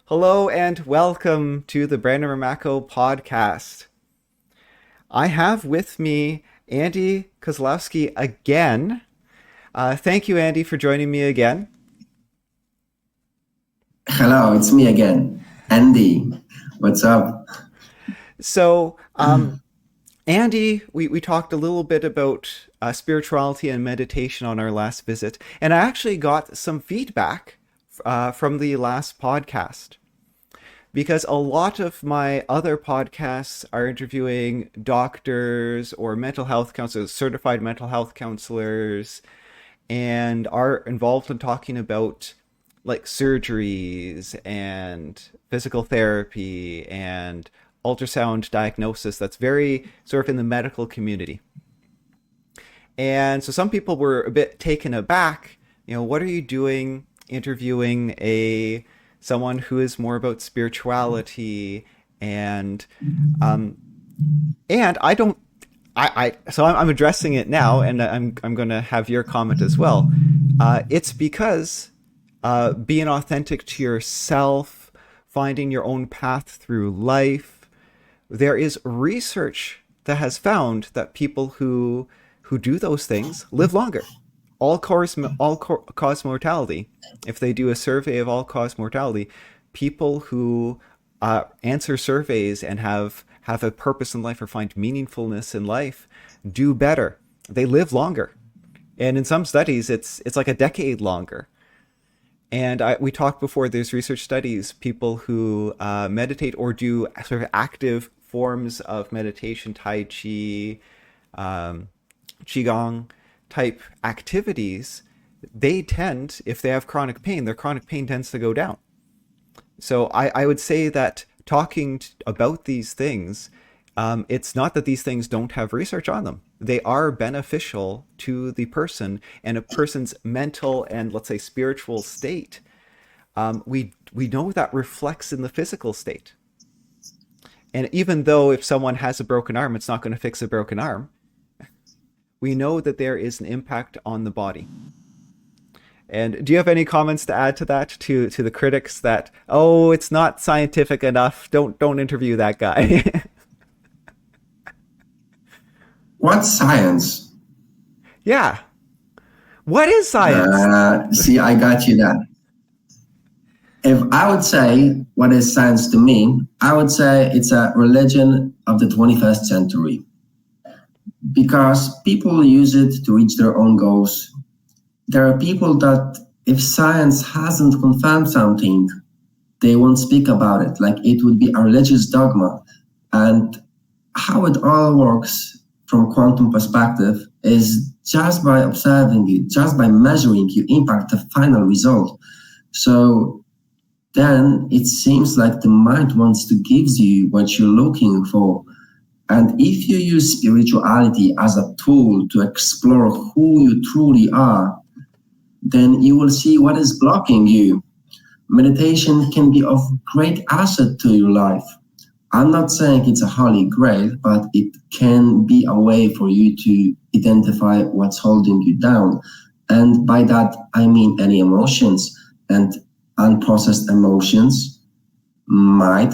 Hello and welcome to the Brandon Ramacco podcast. I have with me Andrzej Kozlowski again. Thank you, Andy, for joining me again. Hello, it's me again. Andy, what's up? So, Andy, we talked a little bit about spirituality and meditation on our last visit, and I actually got some feedback from the last podcast. Because a lot of my other podcasts are interviewing doctors or mental health counselors, certified mental health counselors, and are involved in talking about like surgeries and physical therapy and ultrasound diagnosis. That's very sort of in the medical community. And so some people were a bit taken aback. What are you doing interviewing someone who is more about spirituality and I don't so I'm addressing it now, and I'm going to have your comment as well. It's because being authentic to yourself, finding your own path through life, there is research that has found that people who do those things live longer. All-cause mortality. If they do a survey of all-cause mortality, people who answer surveys and have a purpose in life or find meaningfulness in life do better. They live longer, and in some studies, it's like a decade longer. And we talked before. There's research studies. People who meditate or do sort of active forms of meditation, Tai Chi, Qigong type activities, they tend, if they have chronic pain, their chronic pain tends to go down. So I would say that talking about these things, it's not that these things don't have research on them. They are beneficial to the person and a person's mental and, let's say, spiritual state. We know that reflects in the physical state. And even though if someone has a broken arm, it's not going to fix a broken arm, we know that there is an impact on the body. And do you have any comments to add to that, to the critics that, oh, it's not scientific enough, don't interview that guy? What's science? Yeah. What is science? See, I got you there. If I would say what is science to me, I would say it's a religion of the 21st century. Because people use it to reach their own goals. There are people that if science hasn't confirmed something, they won't speak about it. Like it would be a religious dogma. And how it all works from quantum perspective is just by observing it, just by measuring, you impact the final result. So then it seems like the mind wants to give you what you're looking for. And if you use spirituality as a tool to explore who you truly are, then you will see what is blocking you. Meditation can be of great asset to your life. I'm not saying it's a holy grail, but it can be a way for you to identify what's holding you down. And by that, I mean any emotions, and unprocessed emotions might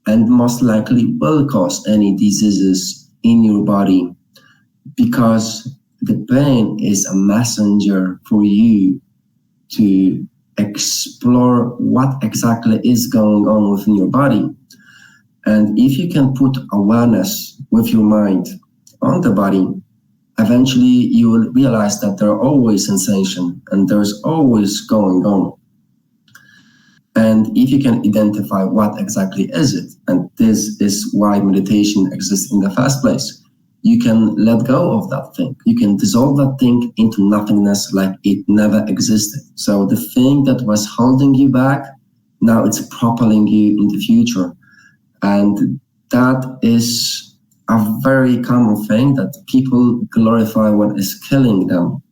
and most likely will cause any diseases in your body, because the pain is a messenger for you to explore what exactly is going on within your body. And if you can put awareness with your mind on the body, eventually you will realize that there are always sensations and there's always going on. And if you can identify what exactly is it, and this is why meditation exists in the first place, you can let go of that thing. You can dissolve that thing into nothingness like it never existed. So the thing that was holding you back, now it's propelling you in the future. And that is a very common thing, that people glorify what is killing them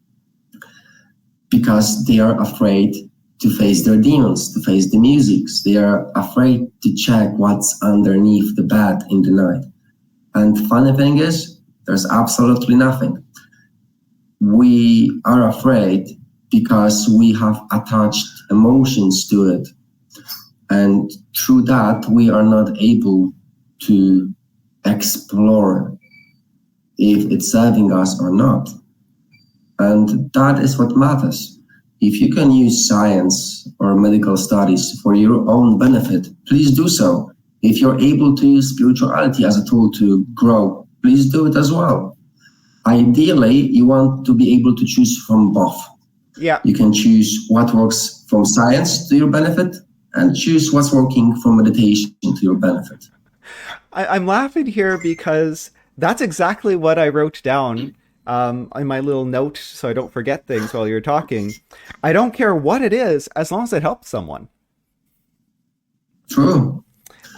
because they are afraid to face their demons, to face the musics. They are afraid to check what's underneath the bed in the night. And the funny thing is, there's absolutely nothing. We are afraid because we have attached emotions to it. And through that, we are not able to explore if it's serving us or not. And that is what matters. If you can use science or medical studies for your own benefit, please do so. If you're able to use spirituality as a tool to grow, please do it as well. Ideally, you want to be able to choose from both. Yeah. You can choose what works from science to your benefit and choose what's working from meditation to your benefit. I'm laughing here because that's exactly what I wrote down in my little note so I don't forget things while you're talking. I don't care what it is as long as it helps someone. True.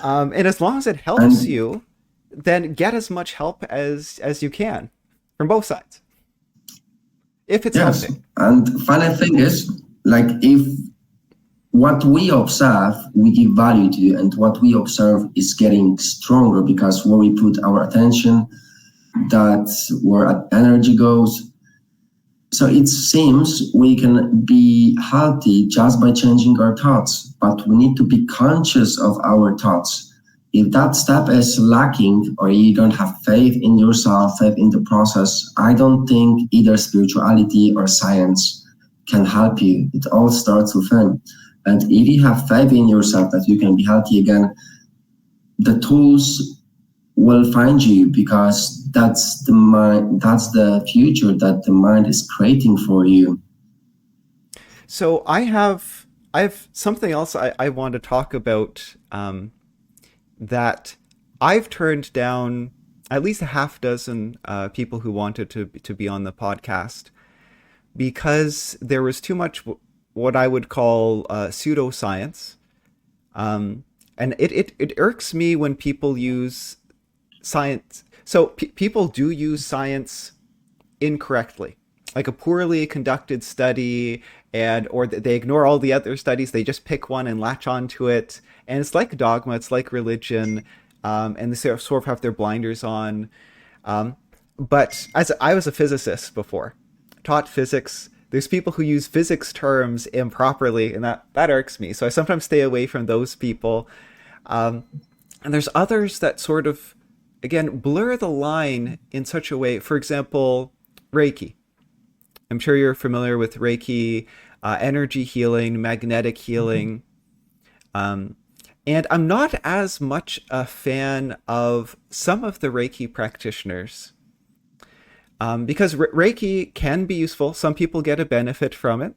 And as long as it helps you, then get as much help as you can from both sides. If it's helping. And funny thing is, like, if what we observe, we give value to, and what we observe is getting stronger because where we put our attention, that's where our energy goes. So it seems we can be healthy just by changing our thoughts, but we need to be conscious of our thoughts. If that step is lacking, or you don't have faith in yourself, faith in the process, I don't think either spirituality or science can help you. It all starts within. And if you have faith in yourself that you can be healthy again, the tools will find you, because that's the mind, that's the future that the mind is creating for you. So I have something else I want to talk about, that I've turned down at least a half dozen people who wanted to be on the podcast because there was too much what I would call pseudoscience. And it irks me when people use science. So people do use science incorrectly, like a poorly conducted study, or they ignore all the other studies. They just pick one and latch onto it. And it's like dogma, it's like religion, and they sort of have their blinders on. But as I was a physicist before, taught physics, there's people who use physics terms improperly, and that irks me. So I sometimes stay away from those people. And there's others that sort of, again, blur the line in such a way. For example, Reiki. I'm sure you're familiar with Reiki, energy healing, magnetic healing. And I'm not as much a fan of some of the Reiki practitioners, because Reiki can be useful. Some people get a benefit from it.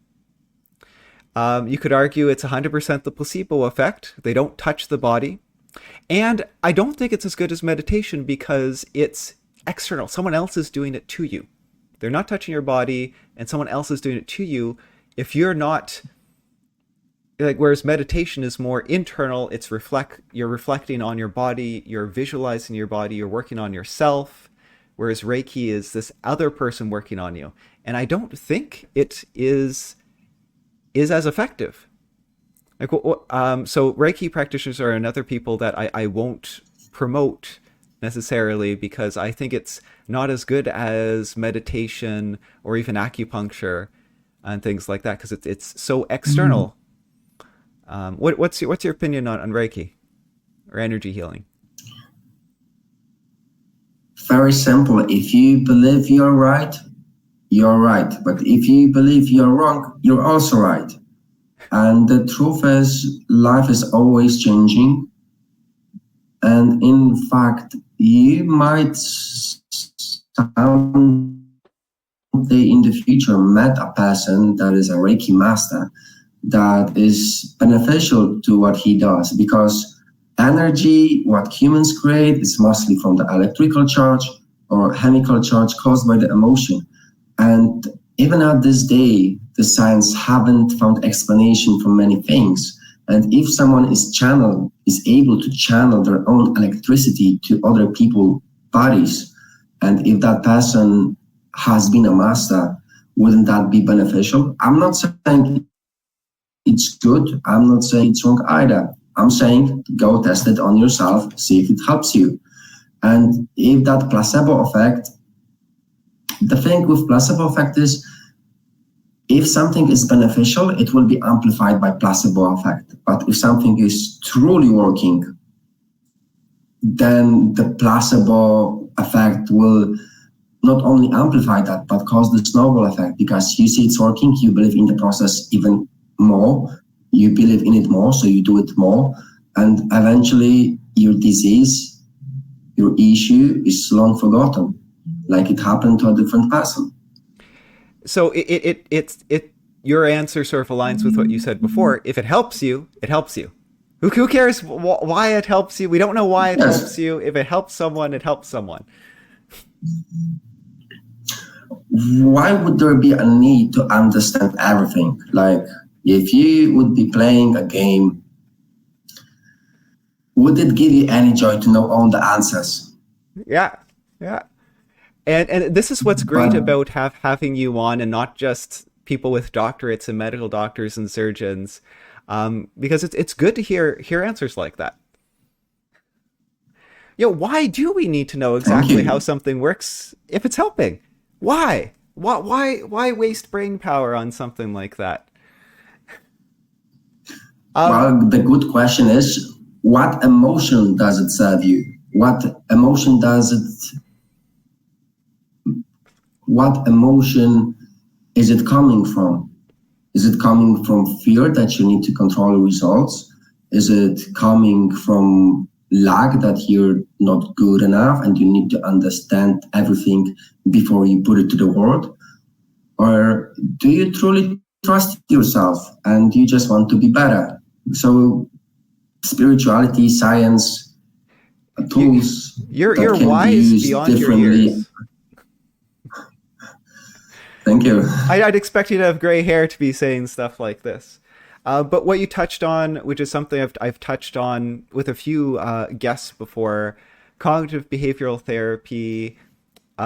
You could argue it's 100% the placebo effect. They don't touch the body. And I don't think it's as good as meditation because it's external. Someone else is doing it to you. They're not touching your body, and someone else is doing it to you. If you're not... Like, whereas meditation is more internal, you're reflecting on your body, you're visualizing your body, you're working on yourself, whereas Reiki is this other person working on you. And I don't think it is as effective. Like, so Reiki practitioners are another people that I won't promote necessarily because I think it's not as good as meditation or even acupuncture and things like that because it's so external. Mm-hmm. What's your opinion on Reiki or energy healing? Very simple. If you believe you're right, you're right. But if you believe you're wrong, you're also right. And the truth is, life is always changing. And in fact, you might someday in the future met a person that is a Reiki master that is beneficial to what he does, because energy, what humans create, is mostly from the electrical charge or chemical charge caused by the emotion. And even at this day, the science haven't found explanation for many things. And if someone is able to channel their own electricity to other people's bodies, and if that person has been a master, wouldn't that be beneficial? I'm not saying it's good. I'm not saying it's wrong either. I'm saying go test it on yourself, see if it helps you. And if that placebo effect, the thing with placebo effect is if something is beneficial, it will be amplified by placebo effect. But if something is truly working, then the placebo effect will not only amplify that, but cause the snowball effect, because you see it's working, you believe in the process even more, you believe in it more, so you do it more, and eventually your disease, your issue is long forgotten, like it happened to a different person. So your answer sort of aligns with what you said before. If it helps you, it helps you. Who cares why it helps you? We don't know why it helps you. If it helps someone, it helps someone. Why would there be a need to understand everything? Like, if you would be playing a game, would it give you any joy to know all the answers? Yeah, yeah. And this is what's great about having you on, and not just people with doctorates and medical doctors and surgeons, because it's good to hear answers like that. Why do we need to know exactly how something works if it's helping? Why? Why waste brain power on something like that? Well, the good question is, what emotion does it serve you? What emotion is it coming from? Is it coming from fear that you need to control the results? Is it coming from lack, that you're not good enough and you need to understand everything before you put it to the world? Or do you truly trust yourself and you just want to be better? So spirituality, science, tools you're that can wise be used beyond differently. your years. Thank you. I'd expect you to have gray hair to be saying stuff like this. But what you touched on, which is something I've touched on with a few guests before, cognitive behavioral therapy,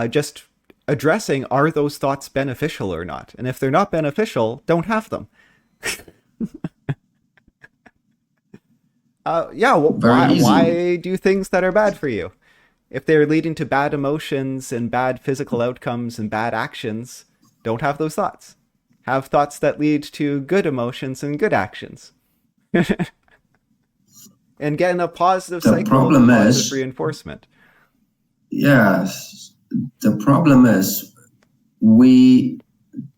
just addressing, are those thoughts beneficial or not? And if they're not beneficial, don't have them. Why do things that are bad for you? If they're leading to bad emotions and bad physical outcomes and bad actions, don't have those thoughts. Have thoughts that lead to good emotions and good actions. And get in a positive cycle of positive reinforcement. Yes. The problem is we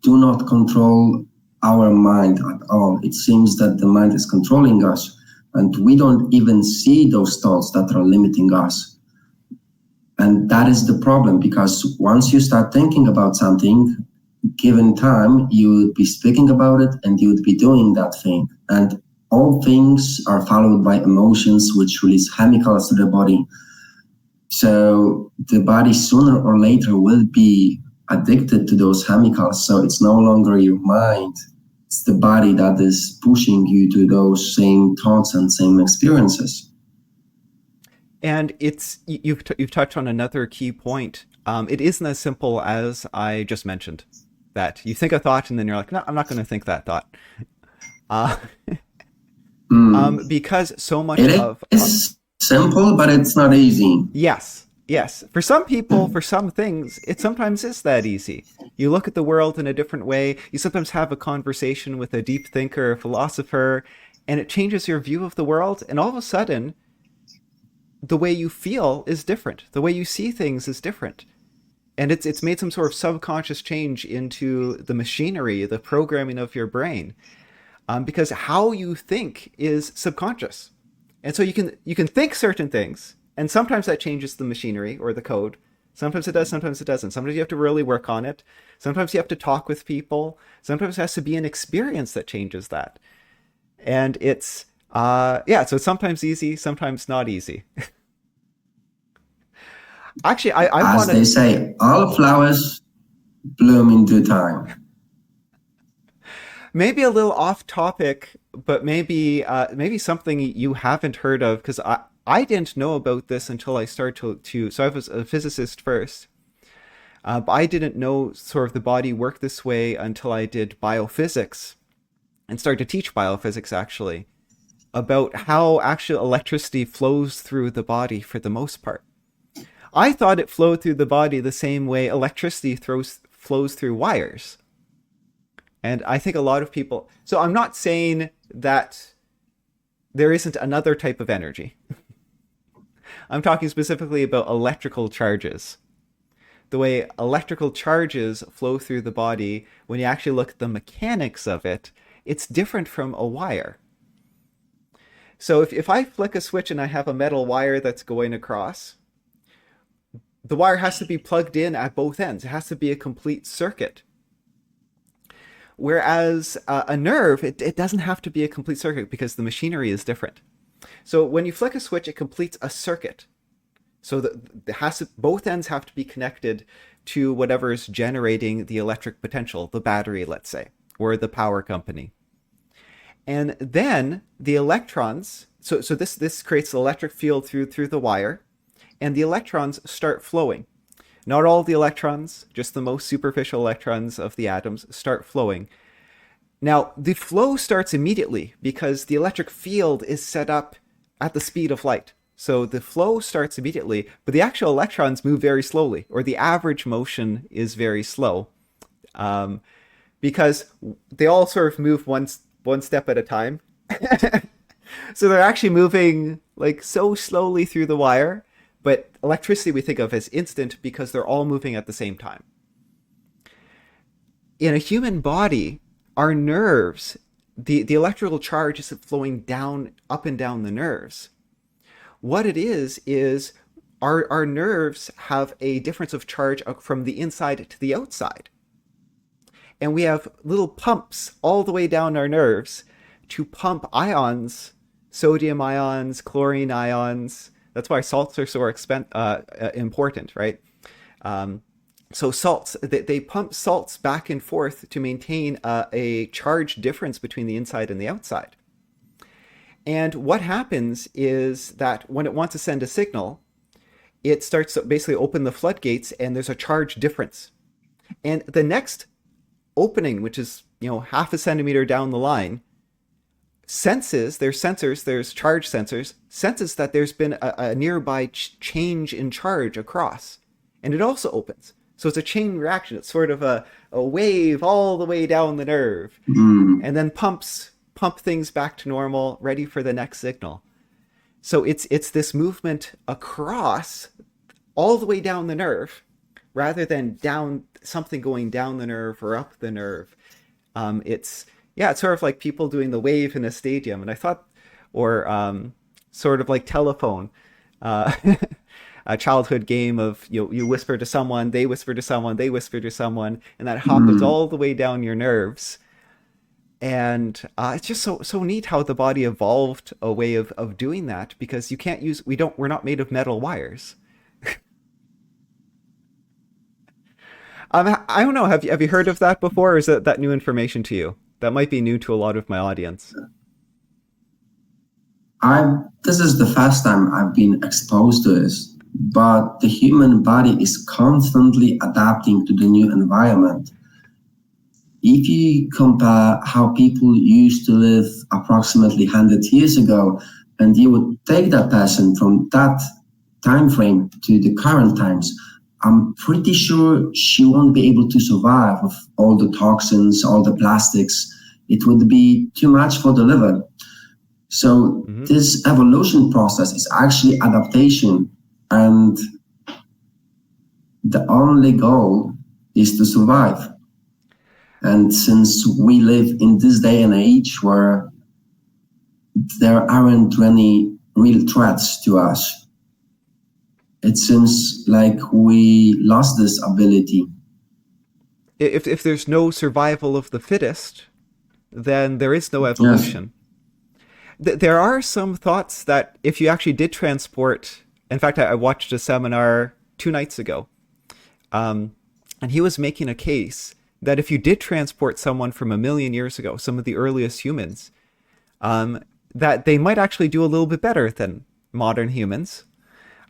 do not control our mind at all. It seems that the mind is controlling us, and we don't even see those thoughts that are limiting us. And that is the problem, because once you start thinking about something, given time, you would be speaking about it and you would be doing that thing. And all things are followed by emotions, which release chemicals to the body. So the body sooner or later will be addicted to those chemicals. So it's no longer your mind. It's the body that is pushing you to those same thoughts and same experiences. And you've touched on another key point. It isn't as simple as I just mentioned, that you think a thought and then you're like, no, I'm not going to think that thought. Because so much of it is simple, but it's not easy. Yes. For some people, for some things, it sometimes is that easy. You look at the world in a different way. You sometimes have a conversation with a deep thinker, a philosopher, and it changes your view of the world. And all of a sudden, the way you feel is different. The way you see things is different. And it's made some sort of subconscious change into the machinery, the programming of your brain, because how you think is subconscious. And so you can think certain things, and sometimes that changes the machinery or the code. Sometimes it does, sometimes it doesn't. Sometimes you have to really work on it. Sometimes you have to talk with people. Sometimes it has to be an experience that changes that. And it's, so it's sometimes easy, sometimes not easy. Actually, I want to... As they say, all flowers bloom in due time. Maybe a little off topic, but maybe something you haven't heard of, because I didn't know about this until I started to so I was a physicist first. But I didn't know sort of the body worked this way until I did biophysics and started to teach biophysics, actually, about how actually electricity flows through the body for the most part. I thought it flowed through the body the same way electricity flows through wires. And I think a lot of people, so I'm not saying that there isn't another type of energy. I'm talking specifically about electrical charges. The way electrical charges flow through the body, when you actually look at the mechanics of it, it's different from a wire. So if I flick a switch and I have a metal wire that's going across, the wire has to be plugged in at both ends. It has to be a complete circuit. Whereas a nerve, it doesn't have to be a complete circuit because the machinery is different. So when you flick a switch, it completes a circuit. So both ends have to be connected to whatever is generating the electric potential, the battery, let's say, or the power company. And then the electrons, so this creates an electric field through the wire, and the electrons start flowing. Not all the electrons, just the most superficial electrons of the atoms start flowing. Now, the flow starts immediately because the electric field is set up at the speed of light. So the flow starts immediately, but the actual electrons move very slowly, or the average motion is very slow, because they all sort of move one step at a time. So they're actually moving like so slowly through the wire, but electricity we think of as instant because they're all moving at the same time. In a human body, our nerves, the electrical charge isn't flowing up and down the nerves. What it is our nerves have a difference of charge from the inside to the outside. And we have little pumps all the way down our nerves to pump ions, sodium ions, chlorine ions. That's why salts are so important, right? So salts, they pump salts back and forth to maintain a charge difference between the inside and the outside. And what happens is that when it wants to send a signal, it starts to basically open the floodgates and there's a charge difference. And the next opening, which is, half a centimeter down the line, there's charge sensors, senses that there's been a nearby change in charge across. And it also opens. So it's a chain reaction. It's sort of a wave all the way down the nerve, and then pump things back to normal, ready for the next signal. So it's this movement across all the way down the nerve, rather than something going down the nerve or up the nerve. It's sort of like people doing the wave in a stadium, and I thought, or sort of like telephone. A childhood game of you whisper to someone, they whisper to someone, they whisper to someone, and that happens all the way down your nerves. And it's just so neat how the body evolved a way of doing that, because we're not made of metal wires. I don't know. Have you heard of that before, or is that new information to you? That might be new to a lot of my audience. This is the first time I've been exposed to this. But the human body is constantly adapting to the new environment. If you compare how people used to live approximately 100 years ago, and you would take that person from that time frame to the current times, I'm pretty sure she won't be able to survive with all the toxins, all the plastics. It would be too much for the liver. So this evolution process is actually adaptation. And the only goal is to survive. And since we live in this day and age where there aren't any real threats to us, it seems like we lost this ability. If there's no survival of the fittest, then there is no evolution. Yes. There are some thoughts that if you actually did transport... In fact, I watched a seminar 2 nights ago, and he was making a case that if you did transport someone from 1 million years ago, some of the earliest humans, that they might actually do a little bit better than modern humans.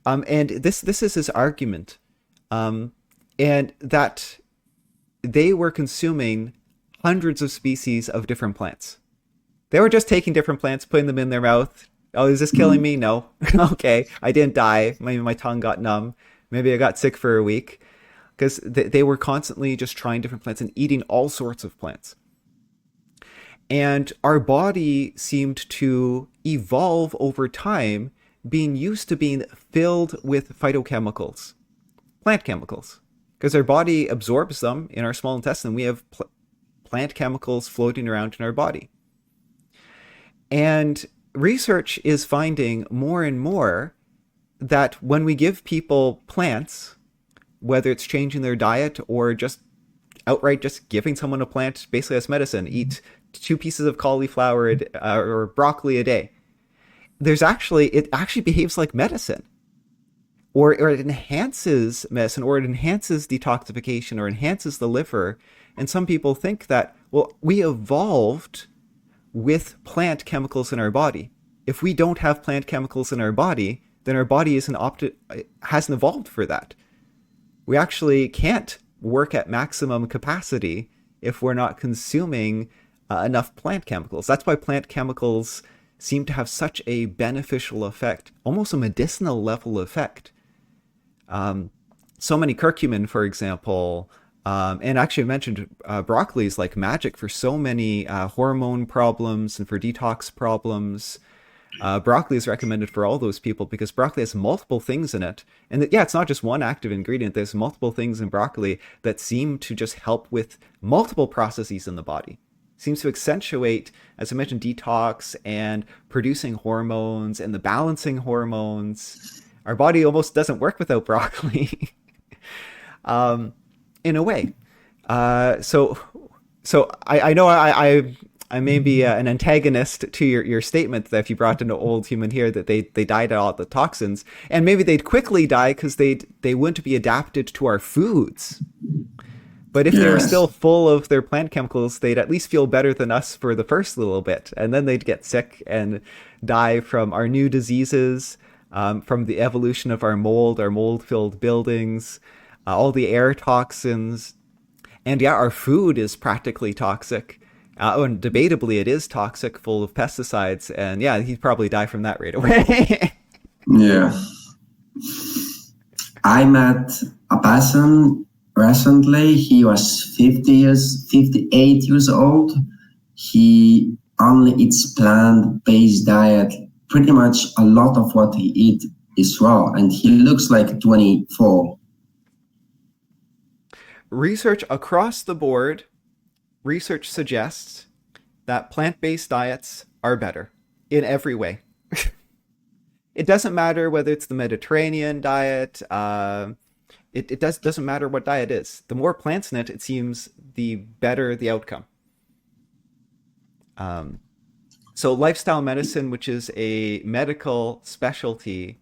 And this is his argument, and that they were consuming hundreds of species of different plants. They were just taking different plants, putting them in their mouth. Oh, is this killing me? No. Okay, I didn't die. Maybe my tongue got numb. Maybe I got sick for a week. Because they were constantly just trying different plants and eating all sorts of plants. And our body seemed to evolve over time, being used to being filled with phytochemicals, plant chemicals, because our body absorbs them in our small intestine. We have plant chemicals floating around in our body. And research is finding more and more that when we give people plants, whether it's changing their diet or just outright just giving someone a plant basically as medicine, eat 2 pieces of cauliflower or broccoli a day, it actually behaves like medicine, or it enhances medicine, or it enhances detoxification, or enhances the liver. And some people think that, well, we evolved with plant chemicals in our body. If we don't have plant chemicals in our body, then our body hasn't evolved for that. We actually can't work at maximum capacity if we're not consuming enough plant chemicals. That's why plant chemicals seem to have such a beneficial effect, almost a medicinal level effect. So many curcumin, for example, and actually I mentioned broccoli is like magic for so many hormone problems and for detox problems. Broccoli is recommended for all those people because broccoli has multiple things in it. And it's not just one active ingredient. There's multiple things in broccoli that seem to just help with multiple processes in the body. Seems to accentuate, as I mentioned, detox and producing hormones and the balancing hormones. Our body almost doesn't work without broccoli, in a way. So I know I may be an antagonist to your statement that if you brought in an old human here that they died of all the toxins, and maybe they'd quickly die because they wouldn't be adapted to our foods. But if they were still full of their plant chemicals, they'd at least feel better than us for the first little bit. And then they'd get sick and die from our new diseases, from the evolution of our mold-filled buildings, all the air toxins. And our food is practically toxic. And debatably, it is toxic, full of pesticides. And he'd probably die from that right away. Yeah. I met a person recently. He was 58 years old. He only eats plant-based diet. Pretty much a lot of what he eats is raw, and he looks like 24. Research across the board, research suggests that plant-based diets are better in every way. It doesn't matter whether it's the Mediterranean diet. It doesn't matter what diet is. The more plants in it, it seems, the better the outcome. So lifestyle medicine, which is a medical specialty,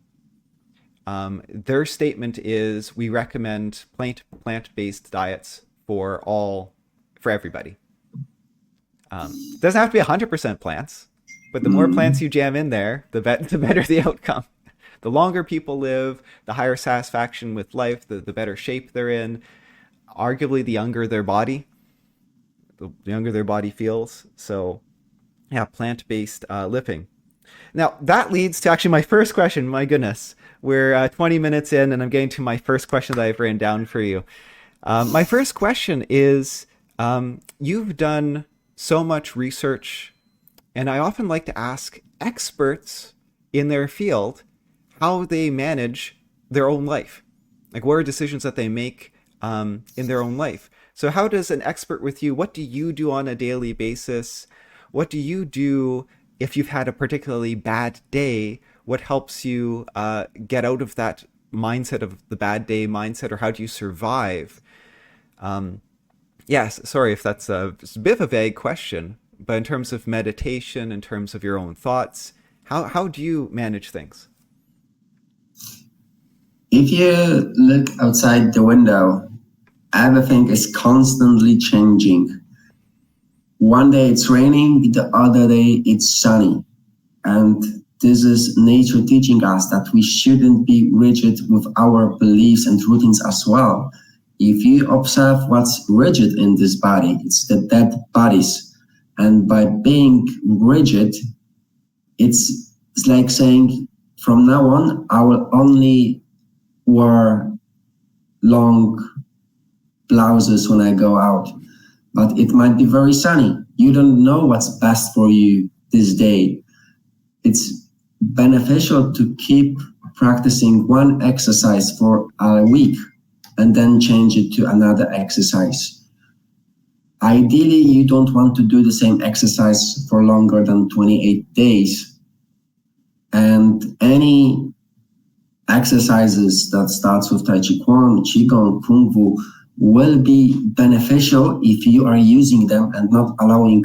their statement is we recommend plant-based diets for everybody. Doesn't have to be 100% plants, but the more plants you jam in there, the better the outcome. The longer people live, the higher satisfaction with life, the better shape they're in. Arguably, the younger their body feels. So, plant-based living. Now, that leads to actually my first question. My goodness, we're 20 minutes in, and I'm getting to my first question that I've written down for you. My first question is, you've done so much research, and I often like to ask experts in their field how they manage their own life. Like, what are decisions that they make in their own life? So how does an expert with you, what do you do on a daily basis? What do you do if you've had a particularly bad day? What helps you get out of that mindset of the bad day mindset, or how do you survive? Sorry if that's a bit of a vague question, but in terms of meditation, in terms of your own thoughts, how do you manage things? If you look outside the window, everything is constantly changing. One day it's raining, the other day it's sunny. And this is nature teaching us that we shouldn't be rigid with our beliefs and routines as well. If you observe what's rigid in this body, it's the dead bodies. And by being rigid, it's like saying, from now on, I will only wear long blouses when I go out. But it might be very sunny. you don't know what's best for you this day. It's beneficial to keep practicing one exercise for a week and then change it to another exercise. Ideally, you don't want to do the same exercise for longer than 28 days. And any exercises that starts with Tai Chi Chuan, Qigong, Kung Fu will be beneficial if you are using them and not allowing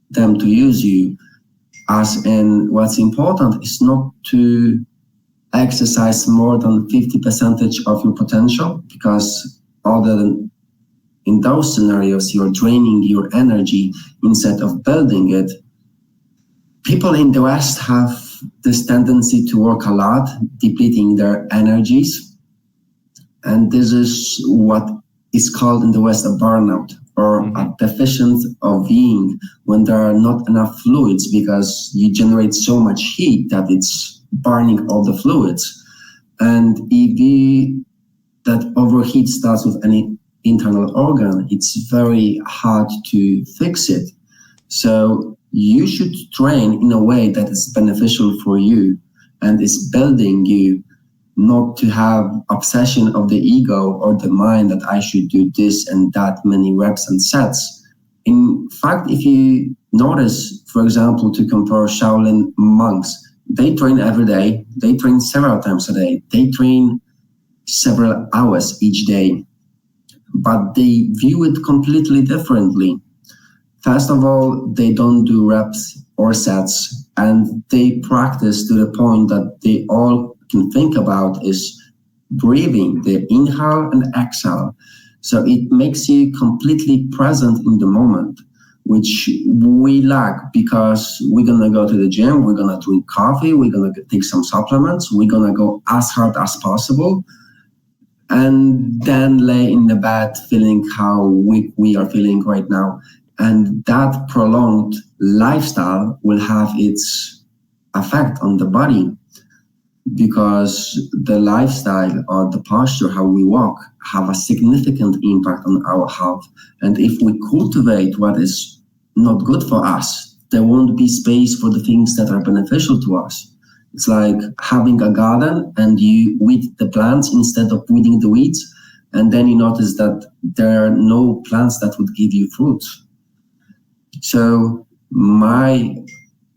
them to use you. As in, what's important is not to exercise more than 50% of your potential, because other than in those scenarios, you're draining your energy instead of building it. People in the West have this tendency to work a lot, depleting their energies. And this is what is called in the West a burnout, or a deficient of being, when there are not enough fluids, because you generate so much heat that it's burning all the fluids. And if that overheat starts with any internal organ, it's very hard to fix it. So you should train in a way that is beneficial for you and is building you, not to have obsession of the ego or the mind that I should do this and that many reps and sets. In fact, if you notice, for example, to compare Shaolin monks, they train every day, they train several times a day, they train several hours each day, but they view it completely differently. First of all, they don't do reps or sets, and they practice to the point that they all can think about is breathing, the inhale and exhale. So it makes you completely present in the moment, which we lack because we're going to go to the gym, we're going to drink coffee, we're going to take some supplements, we're going to go as hard as possible, and then lay in the bed feeling how weak we are feeling right now. And that prolonged lifestyle will have its effect on the body, because the lifestyle or the posture, how we walk, have a significant impact on our health. And if we cultivate what is not good for us, there won't be space for the things that are beneficial to us. It's like having a garden and you weed the plants instead of weeding the weeds, and then you notice that there are no plants that would give you fruits. So my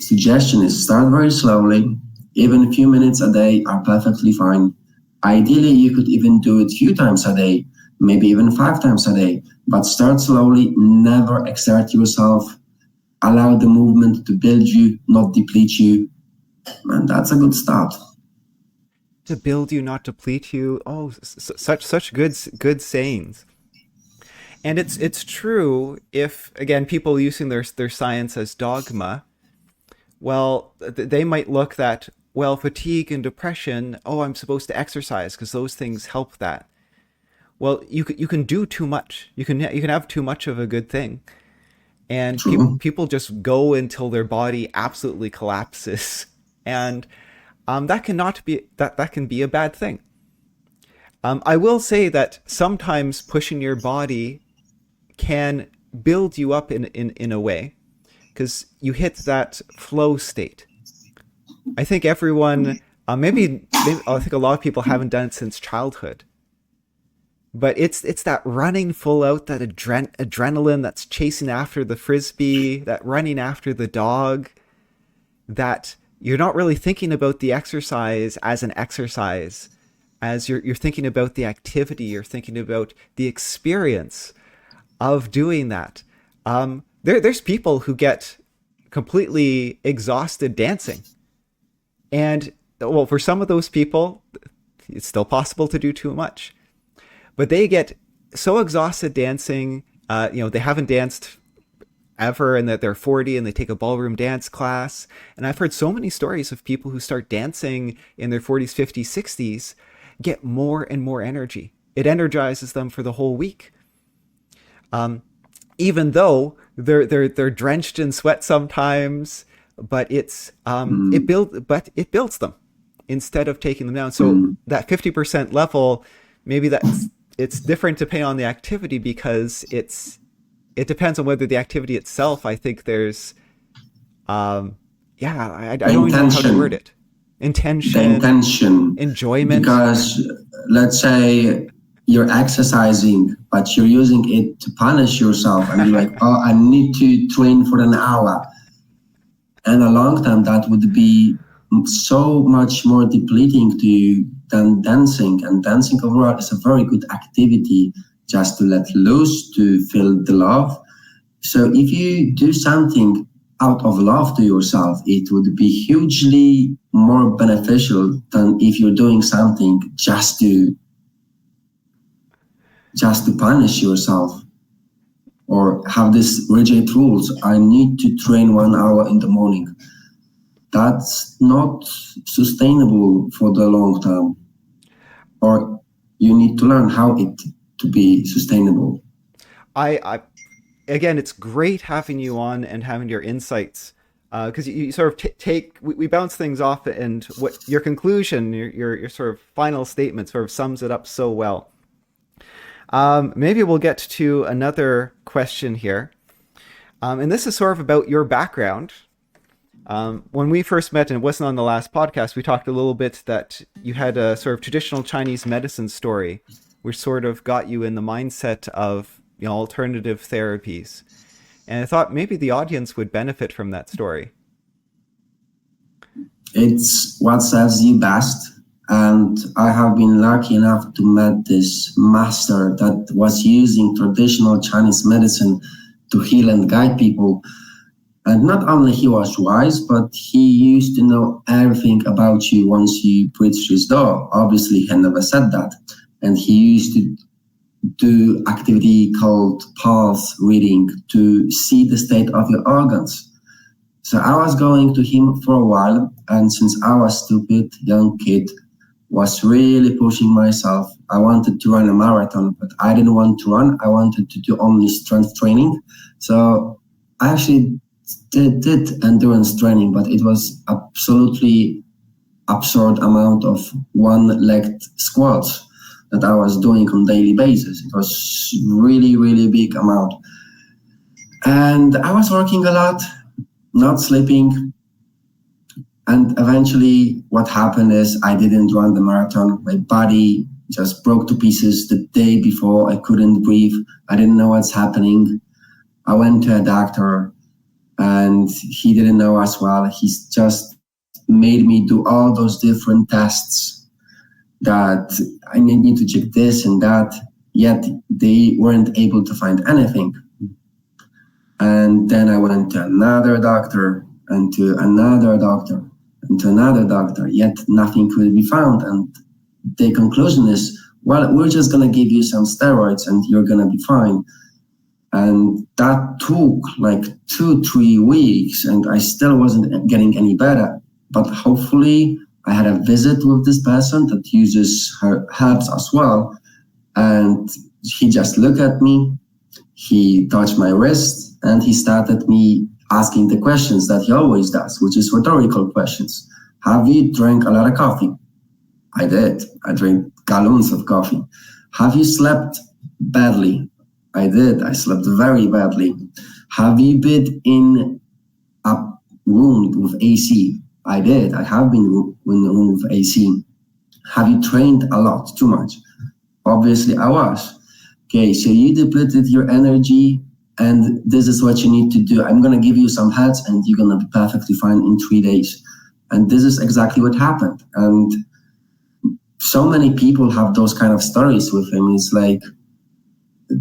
suggestion is start very slowly. Even a few minutes a day are perfectly fine. Ideally, you could even do it a few times a day, maybe even 5 times a day, but start slowly, never exert yourself. Allow the movement to build you, not deplete you. And that's a good start. To build you, not deplete you. Oh, such good sayings. And it's true if, again, people using their science as dogma, well, they might look that, well, fatigue and depression, oh, I'm supposed to exercise because those things help that. Well, you can do too much. You can have too much of a good thing. And people just go until their body absolutely collapses. And that can be a bad thing. I will say that sometimes pushing your body can build you up in a way, because you hit that flow state. I think everyone, maybe I think a lot of people haven't done it since childhood, but it's that running full out, that adrenaline that's chasing after the frisbee, that running after the dog, that you're not really thinking about the exercise as an exercise, as you're thinking about the activity, you're thinking about the experience of doing that. There's people who get completely exhausted dancing. And, well, for some of those people, it's still possible to do too much. But they get so exhausted dancing, they haven't danced ever, and that they're 40 and they take a ballroom dance class. And I've heard so many stories of people who start dancing in their 40s, 50s, 60s, get more and more energy. It energizes them for the whole week. Even though they're drenched in sweat sometimes, but it builds them instead of taking them down. So that 50% level, maybe it's different depending on the activity, because it's it depends on whether the activity itself, I think there's, yeah, I The don't even know how to word intention, it. the Intention, intention, enjoyment. because let's say you're exercising, but you're using it to punish yourself, and you're like, oh, I need to train for an hour. And a long time, that would be so much more depleting to you than dancing. And dancing overall is a very good activity just to let loose, to feel the love. So if you do something out of love to yourself, it would be hugely more beneficial than if you're doing something just to punish yourself or have these rigid rules. I need to train 1 hour in the morning. That's not sustainable for the long term. Or you need to learn how it to be sustainable. I again, it's great having you on and having your insights, because you sort of take we bounce things off, and what your conclusion, your sort of final statement, sort of sums it up so well. Maybe we'll get to another question here, and this is sort of about your background. When we first met, and it wasn't on the last podcast, we talked a little bit that you had a sort of traditional Chinese medicine story, which sort of got you in the mindset of, alternative therapies. And I thought maybe the audience would benefit from that story. It's what serves you best. And I have been lucky enough to meet this master that was using traditional Chinese medicine to heal and guide people. And not only he was wise, but he used to know everything about you once you reached his door. Obviously, he never said that. And he used to do activity called pulse reading to see the state of your organs. So I was going to him for a while, and since I was stupid young kid, was really pushing myself. I wanted to run a marathon, but I didn't want to run. I wanted to do only strength training. So I actually did endurance training, but it was absolutely absurd amount of one-legged squats that I was doing on daily basis. It was really, really big amount. And I was working a lot, not sleeping. And eventually what happened is I didn't run the marathon. My body just broke to pieces the day before. I couldn't breathe. I didn't know what's happening. I went to a doctor and he didn't know as well. He's just made me do all those different tests that I need to check this and that, yet they weren't able to find anything. And then I went to another doctor and to another doctor and to another doctor, yet nothing could be found. And the conclusion is, well, we're just going to give you some steroids and you're going to be fine. And that took like 2-3 weeks and I still wasn't getting any better. But hopefully I had a visit with this person that uses her herbs as well. And he just looked at me, he touched my wrist, and he started me asking the questions that he always does, which is rhetorical questions. Have you drank a lot of coffee? I did. I drank gallons of coffee. Have you slept badly? I did. I slept very badly. Have you been in a room with AC? I did. I have been in a room with AC. Have you trained a lot? Too much? Obviously, I was. Okay, so you depleted your energy, and this is what you need to do. I'm going to give you some heads, and you're going to be perfectly fine in 3 days. And this is exactly what happened. And so many people have those kind of stories with him. It's like,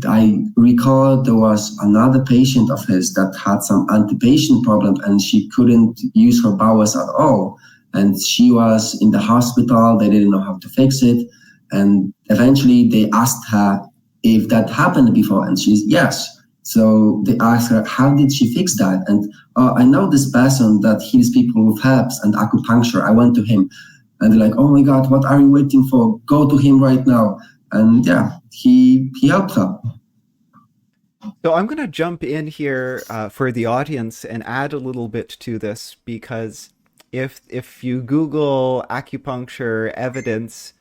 I recall there was another patient of his that had some anti-patient problem and she couldn't use her bowels at all. And she was in the hospital, they didn't know how to fix it. And eventually they asked her if that happened before, and she's yes. So they asked her, how did she fix that? And I know this person that heals people with herbs and acupuncture. I went to him. And they're like, oh my God, what are you waiting for? Go to him right now. And yeah, he helped her. So I'm going to jump in here for the audience and add a little bit to this, because if you Google acupuncture evidence,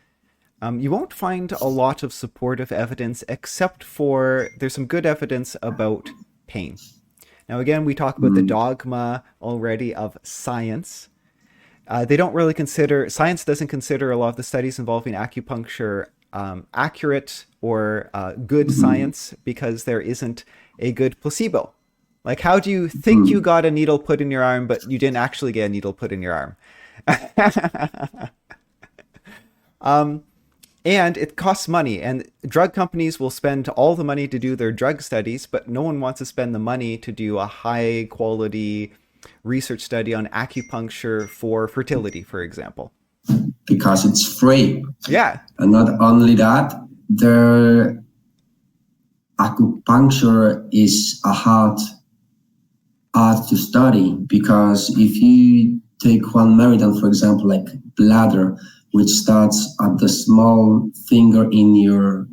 you won't find a lot of supportive evidence, except for there's some good evidence about pain. Now, again, we talk about the dogma already of science. They don't really consider, science doesn't consider a lot of the studies involving acupuncture accurate or good science, because there isn't a good placebo. Like, how do you think you got a needle put in your arm, but you didn't actually get a needle put in your arm? And it costs money, and drug companies will spend all the money to do their drug studies, but no one wants to spend the money to do a high quality research study on acupuncture for fertility, for example. Because it's free. Yeah. And not only that, the acupuncture is a hard art to study, because if you take one meridian, for example, like bladder, which starts at the small finger in your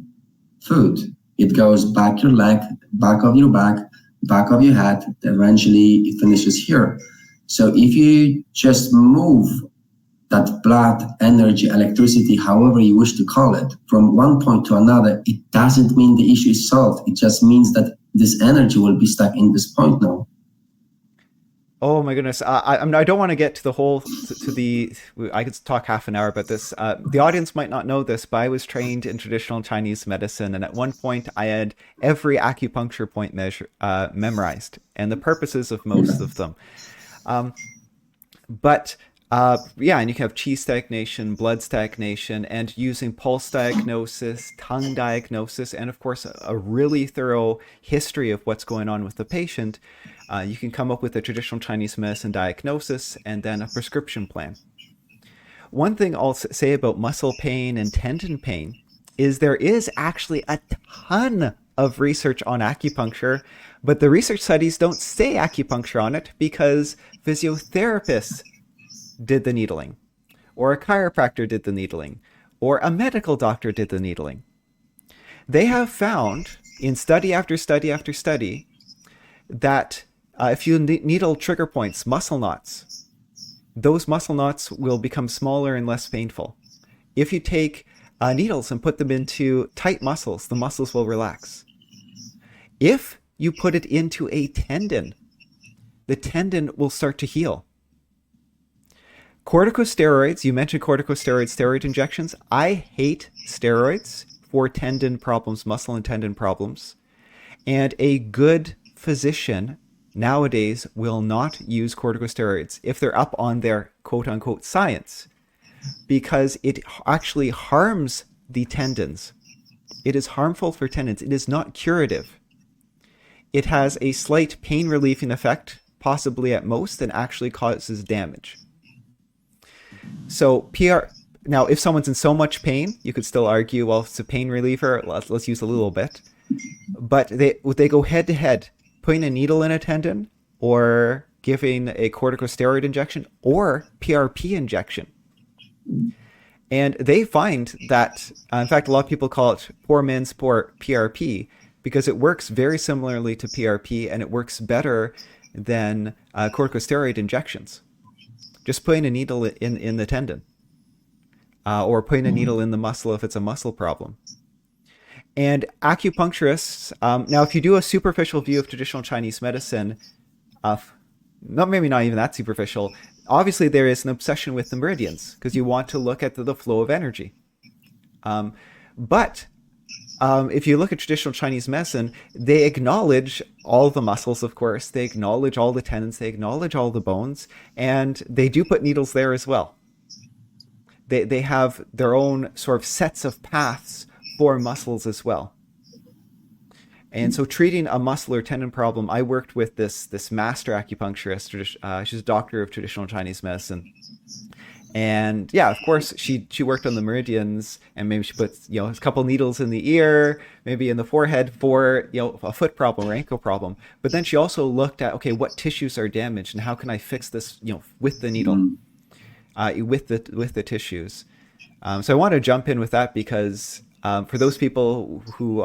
foot, it goes back your leg, back of your back of your head, eventually it finishes here. So if you just move that blood, energy, electricity, however you wish to call it, from one point to another, it doesn't mean the issue is solved. It just means that this energy will be stuck in this point now. Oh my goodness. I don't want to get to the whole, I could talk half an hour about this. The audience might not know this, but I was trained in traditional Chinese medicine. And at one point I had every acupuncture point memorized, and the purposes of most of them. Yeah, and you can have qi stagnation, blood stagnation, and using pulse diagnosis, tongue diagnosis, and of course a really thorough history of what's going on with the patient. You can come up with a traditional Chinese medicine diagnosis and then a prescription plan. One thing I'll say about muscle pain and tendon pain is there is actually a ton of research on acupuncture, but the research studies don't say acupuncture on it because physiotherapists did the needling, or a chiropractor did the needling, or a medical doctor did the needling. They have found in study after study after study that if you needle trigger points, muscle knots, those muscle knots will become smaller and less painful. If you take needles and put them into tight muscles, the muscles will relax. If you put it into a tendon, the tendon will start to heal. Corticosteroids, you mentioned corticosteroids, steroid injections. I hate steroids for tendon problems, muscle and tendon problems. And a good physician nowadays will not use corticosteroids if they're up on their quote-unquote science, because it actually harms the tendons. It is harmful for tendons. It is not curative. It has a slight pain relieving effect, possibly at most, and actually causes damage. So now if someone's in so much pain, you could still argue, well, it's a pain reliever, let's use a little bit. But they go head to head, putting a needle in a tendon or giving a corticosteroid injection or PRP injection. And they find that, in fact, a lot of people call it poor man's PRP, because it works very similarly to PRP, and it works better than corticosteroid injections. Just putting a needle in the tendon, or putting a needle in the muscle if it's a muscle problem. And acupuncturists, now if you do a superficial view of traditional Chinese medicine, maybe not even that superficial, obviously there is an obsession with the meridians, because you want to look at the flow of energy. But if you look at traditional Chinese medicine, they acknowledge all the muscles, of course, they acknowledge all the tendons, they acknowledge all the bones, and they do put needles there as well. They have their own sort of sets of paths for muscles as well. And so treating a muscle or tendon problem, I worked with this master acupuncturist. She's a doctor of traditional Chinese medicine. And yeah, of course, she worked on the meridians, and maybe she puts, a couple needles in the ear, maybe in the forehead for, a foot problem or ankle problem. But then she also looked at, okay, what tissues are damaged and how can I fix this, with the needle, with the tissues. So I want to jump in with that because for those people who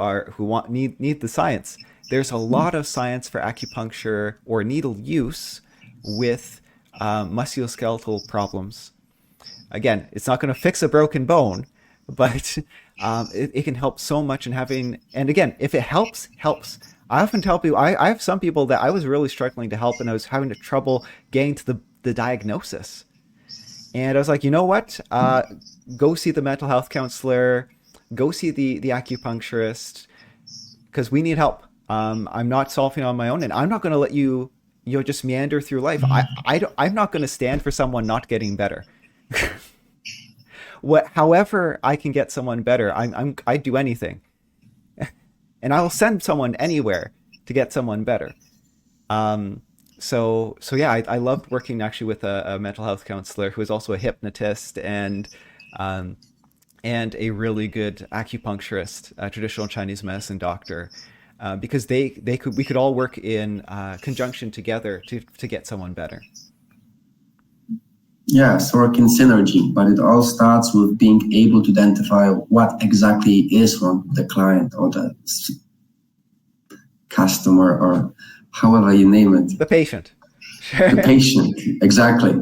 need the science, there's a lot of science for acupuncture or needle use with musculoskeletal problems. Again, it's not going to fix a broken bone, but it can help so much in having, and again, if it helps. I often tell people, I have some people that I was really struggling to help, and I was having trouble getting to the diagnosis. And I was like, you know what? Go see the mental health counselor, go see the acupuncturist, because we need help. I'm not solving on my own, and I'm not going to let you, just meander through life. I'm not going to stand for someone not getting better. However I can get someone better, I'd do anything, and I will send someone anywhere to get someone better. So yeah, I loved working actually with a mental health counselor who is also a hypnotist um, and a really good acupuncturist, a traditional Chinese medicine doctor, because we could all work in conjunction together to get someone better. Yes, work in synergy, but it all starts with being able to identify what exactly is wrong with the client or the customer, or however you name it. The patient. The patient, exactly.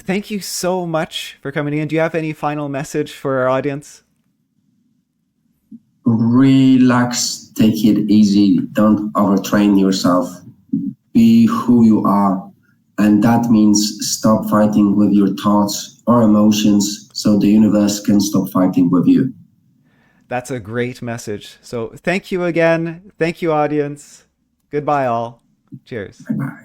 Thank you so much for coming in. Do you have any final message for our audience? Relax, take it easy, don't overtrain yourself. Be who you are. And that means stop fighting with your thoughts or emotions so the universe can stop fighting with you. That's a great message. So thank you again. Thank you, audience. Goodbye, all. Cheers. Bye-bye.